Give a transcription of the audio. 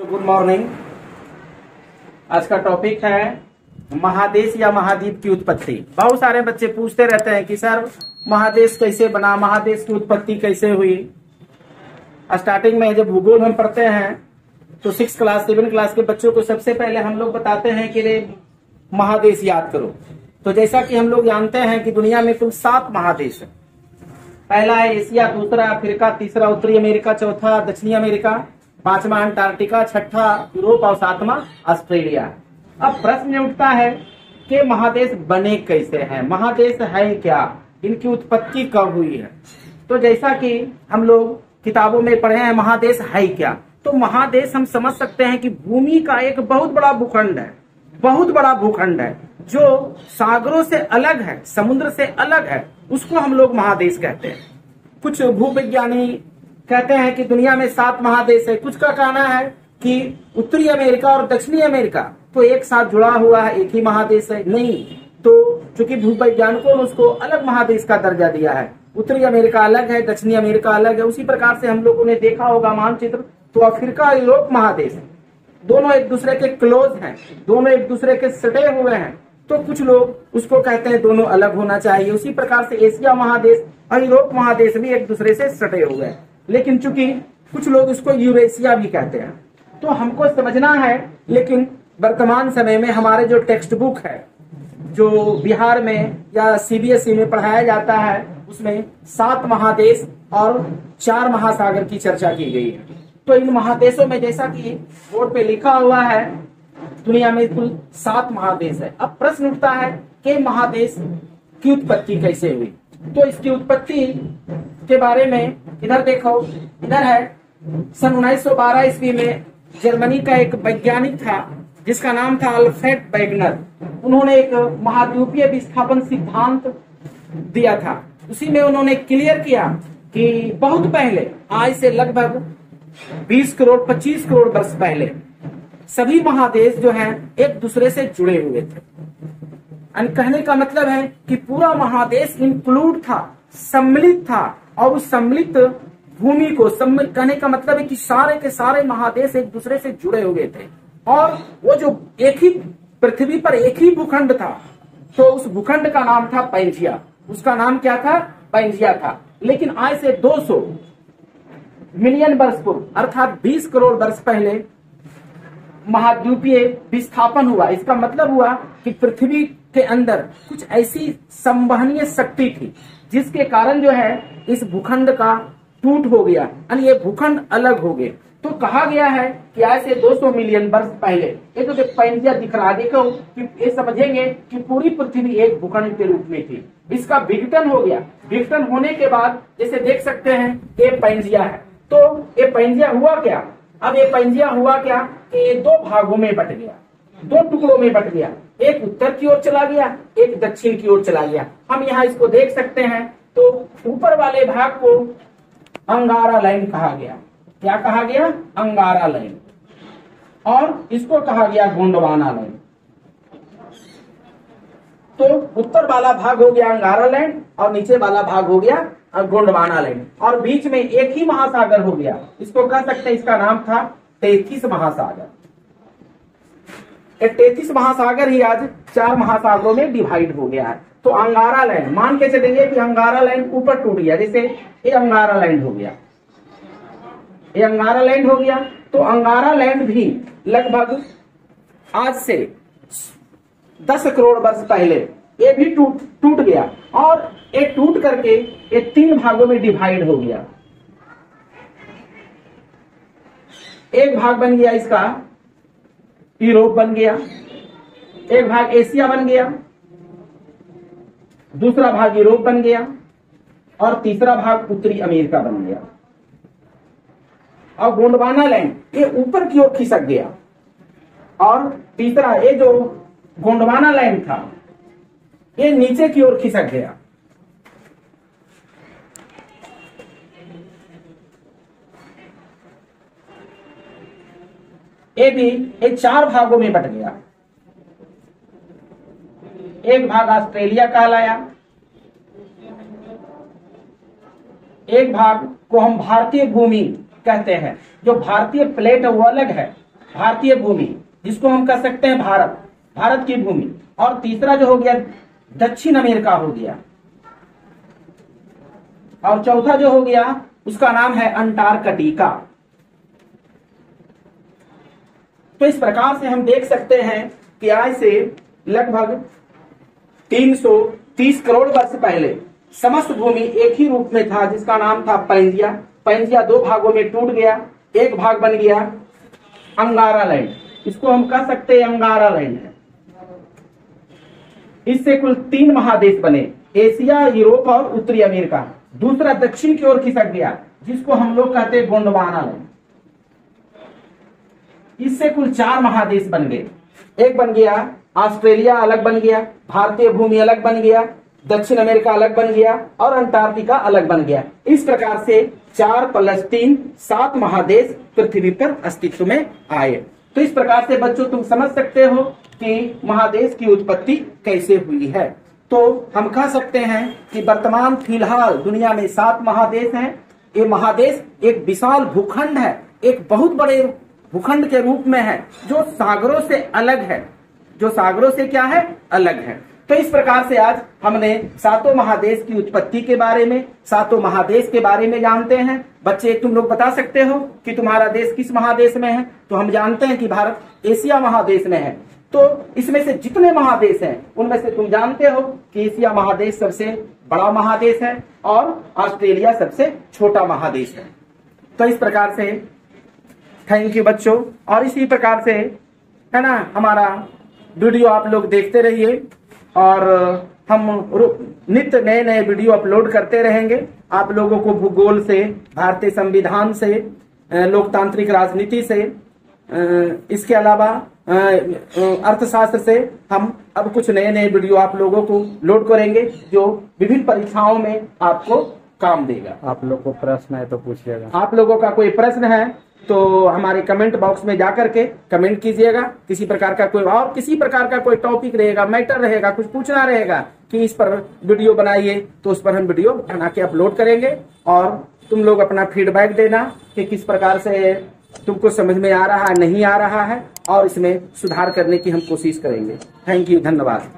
Good morning. आज का topic है महादेश या महाद्वीप की उत्पत्ति। बहुत सारे बच्चे पूछते रहते हैं कि सर महादेश कैसे बना, महादेश की उत्पत्ति कैसे हुई। स्टार्टिंग में जब भूगोल हम पढ़ते हैं तो 6 क्लास 7 क्लास के बच्चों को सबसे पहले हम लोग बताते हैं कि रे महादेश याद करो। तो जैसा कि हम लोग जानते हैं कि दुनिया में कुल 7 महादेश है। पहला है एशिया, दूसरा अफ्रीका, तीसरा उत्तरी अमेरिका, चौथा दक्षिणी अमेरिका, 5वां अंटार्कटिका, 6ठा यूरोप और 7वां ऑस्ट्रेलिया। अब प्रश्न उठता है कि महादेश बने कैसे हैं, महादेश है क्या, इनकी उत्पत्ति कब हुई है। तो जैसा कि हम लोग किताबों में पढ़े हैं महादेश है क्या, तो महादेश हम समझ सकते हैं कि भूमि का एक बहुत बड़ा भूखंड है, बहुत बड़ा भूखंड है जो सागरों से अलग है, समुद्र से अलग है, उसको हम लोग महादेश कहते हैं। कुछ भूविज्ञानी कहते हैं कि दुनिया में 7 महादेश है। कुछ का कहना है कि उत्तरी अमेरिका और दक्षिणी अमेरिका तो एक साथ जुड़ा हुआ है, एक ही महादेश है। नहीं, तो चूंकि भूवैज्ञानिकों ने उसको अलग महादेश का दर्जा दिया है। उत्तरी अमेरिका अलग है, दक्षिणी अमेरिका अलग है। उसी प्रकार से हम लोगों ने देखा होगा मानचित्र, तो अफ्रीका यूरोप महादेश है, दोनों एक दूसरे के क्लोज हैं, दोनों एक दूसरे के सटे हुए हैं। तो कुछ लोग उसको कहते हैं दोनों अलग होना चाहिए। उसी प्रकार से एशिया महादेश और यूरोप महादेश भी एक दूसरे से सटे हुए हैं, लेकिन चूंकि कुछ लोग उसको यूरेशिया भी कहते हैं। तो हमको समझना है, लेकिन वर्तमान समय में हमारे जो टेक्स्ट बुक है, जो बिहार में या सीबीएसई में पढ़ाया जाता है, उसमें 7 महादेश और 4 महासागर की चर्चा की गई है। तो इन महादेशों में जैसा कि बोर्ड पे लिखा हुआ है, दुनिया में कुल 7 महादेश है। अब प्रश्न उठता है कि महादेश की उत्पत्ति कैसे हुई। तो इसकी उत्पत्ति के बारे में इधर देखो, इधर है सन 1912 ईस्वी में जर्मनी का एक वैज्ञानिक था जिसका नाम था अल्फ्रेड वेगनर। उन्होंने एक महाद्वीपीय विस्थापन सिद्धांत दिया था। उसी में उन्होंने क्लियर किया कि बहुत पहले, आज से लगभग 20 करोड़ 25 करोड़ वर्ष पहले सभी महादेश जो हैं एक दूसरे से जुड़े हुए थे। कहने का मतलब है कि पूरा महादेश इंक्लूड था, सम्मिलित था, और उस सम्मिलित भूमि को कहने का मतलब है कि सारे के सारे महादेश एक दूसरे से जुड़े हुए थे। और वो जो एक ही पृथ्वी पर एक ही भूखंड था, तो उस भूखंड का नाम था पैंजिया। उसका नाम क्या था? पैंजिया था। लेकिन आज से 200 मिलियन वर्ष पूर्व, अर्थात 20 करोड़ वर्ष पहले महाद्वीपीय विस्थापन हुआ। इसका मतलब हुआ कि पृथ्वी के अंदर कुछ ऐसी संवहनीय शक्ति थी जिसके कारण जो है इस भूखंड का टूट हो गया, यानी ये भूखंड अलग हो गए। तो कहा गया है कि आज से 200 मिलियन वर्ष पहले, ये तो पैंजिया दिख रहा, देखो कि ये समझेंगे कि पूरी पृथ्वी एक भूखंड के रूप में थी। इसका विघटन हो गया। विघटन होने के बाद जैसे देख सकते हैं ये पैंजिया है। तो ये पैंजिया हुआ क्या? अब ये पैंजिया हुआ क्या कि ये 2 भागों में बट गया, 2 टुकड़ों में बट गया। एक उत्तर की ओर चला गया, एक दक्षिण की ओर चला गया। हम यहाँ इसको देख सकते हैं। तो ऊपर वाले भाग को अंगारा लाइन कहा गया। क्या कहा गया? अंगारा लाइन। और इसको कहा गया गोंडवाना लाइन। तो उत्तर वाला भाग हो गया अंगारा लाइन और नीचे वाला भाग हो गया गोंडवाना लाइन, और बीच में एक ही महासागर हो गया। इसको कह सकते हैं, इसका नाम था 33 महासागर। 33 महासागर ही आज 4 महासागरों में डिवाइड हो गया है। तो अंगारा लाइन मान के चलेंगे कि अंगारा लाइन ऊपर टूट गया। जैसे ये अंगारा लाइन हो गया, ये अंगारा लाइन हो गया। तो अंगारा लाइन भी लगभग आज से 10 करोड़ वर्ष पहले ये भी टूट गया, और ये टूट करके ये 3 भागों में डिवाइड हो गया। एक भाग बन गया इसका यूरोप बन गया, एक भाग एशिया बन गया, दूसरा भाग यूरोप बन गया, और तीसरा भाग उत्तरी अमेरिका बन गया। और गोंडवाना लाइन ये ऊपर की ओर खिसक गया, और तीसरा ये जो गोंडवाना लाइन था ये नीचे की ओर खिसक गया। ये भी ये 4 भागों में बट गया। एक भाग ऑस्ट्रेलिया कहलाया, एक भाग को हम भारतीय भूमि कहते हैं। जो भारतीय प्लेट है वो अलग है, भारतीय भूमि, जिसको हम कह सकते हैं भारत, भारत की भूमि। और तीसरा जो हो गया दक्षिण अमेरिका हो गया, और चौथा जो हो गया उसका नाम है अंटार्कटिका। तो इस प्रकार से हम देख सकते हैं कि आज से लगभग 330 करोड़ वर्ष पहले समस्त भूमि एक ही रूप में था, जिसका नाम था पैंजिया। पैंजिया दो भागों में टूट गया, एक भाग बन गया अंगारा लैंड, इसको हम कह सकते हैं अंगारा लैंड है। इससे कुल 3 महादेश बने, एशिया, यूरोप और उत्तरी अमेरिका। दूसरा दक्षिण की ओर खिसक गया, जिसको हम लोग कहते हैं गोंडवाना लैंड। इससे कुल 4 महादेश बन गए। एक बन गया ऑस्ट्रेलिया अलग बन गया, भारतीय भूमि अलग बन गया, दक्षिण अमेरिका अलग बन गया और अंटार्कटिका अलग बन गया। इस प्रकार से 4 + 3 7 महादेश पृथ्वी पर अस्तित्व में आए। तो इस प्रकार से बच्चों तुम समझ सकते हो कि महादेश की उत्पत्ति कैसे हुई है। तो हम कह सकते हैं कि वर्तमान फिलहाल दुनिया में 7 महादेश हैं। ये महादेश एक विशाल भूखंड है, एक बहुत बड़े भूखंड के रूप में है, जो सागरों से अलग है, जो सागरों से क्या है, अलग है। तो इस प्रकार से आज हमने 7 महादेश की उत्पत्ति के बारे में, 7 महादेश के बारे में जानते हैं। बच्चे तुम लोग बता सकते हो कि तुम्हारा देश किस महादेश में है? तो हम जानते हैं कि भारत एशिया महादेश में है। तो इसमें से जितने महादेश हैं उनमें से तुम जानते हो कि एशिया महादेश सबसे बड़ा महादेश है और ऑस्ट्रेलिया सबसे छोटा महादेश है। तो इस प्रकार से थैंक यू बच्चों। और इसी प्रकार से है ना, हमारा वीडियो आप लोग देखते रहिए और हम नित्य नए नए वीडियो अपलोड करते रहेंगे। आप लोगों को भूगोल से, भारतीय संविधान से, लोकतांत्रिक राजनीति से, इसके अलावा अर्थशास्त्र से हम अब कुछ नए नए वीडियो आप लोगों को लोड करेंगे, जो विभिन्न परीक्षाओं में आपको काम देगा। आप लोग को प्रश्न है तो पूछिएगा। आप लोगों का कोई प्रश्न है तो हमारे कमेंट बॉक्स में जाकर के कमेंट कीजिएगा। किसी प्रकार का कोई और किसी प्रकार का कोई टॉपिक रहेगा, मैटर रहेगा, कुछ पूछना रहेगा कि इस पर वीडियो बनाइए, तो उस पर हम वीडियो बना के अपलोड करेंगे। और तुम लोग अपना फीडबैक देना कि किस प्रकार से तुमको समझ में आ रहा है, नहीं आ रहा है, और इसमें सुधार करने की हम कोशिश करेंगे। थैंक यू, धन्यवाद।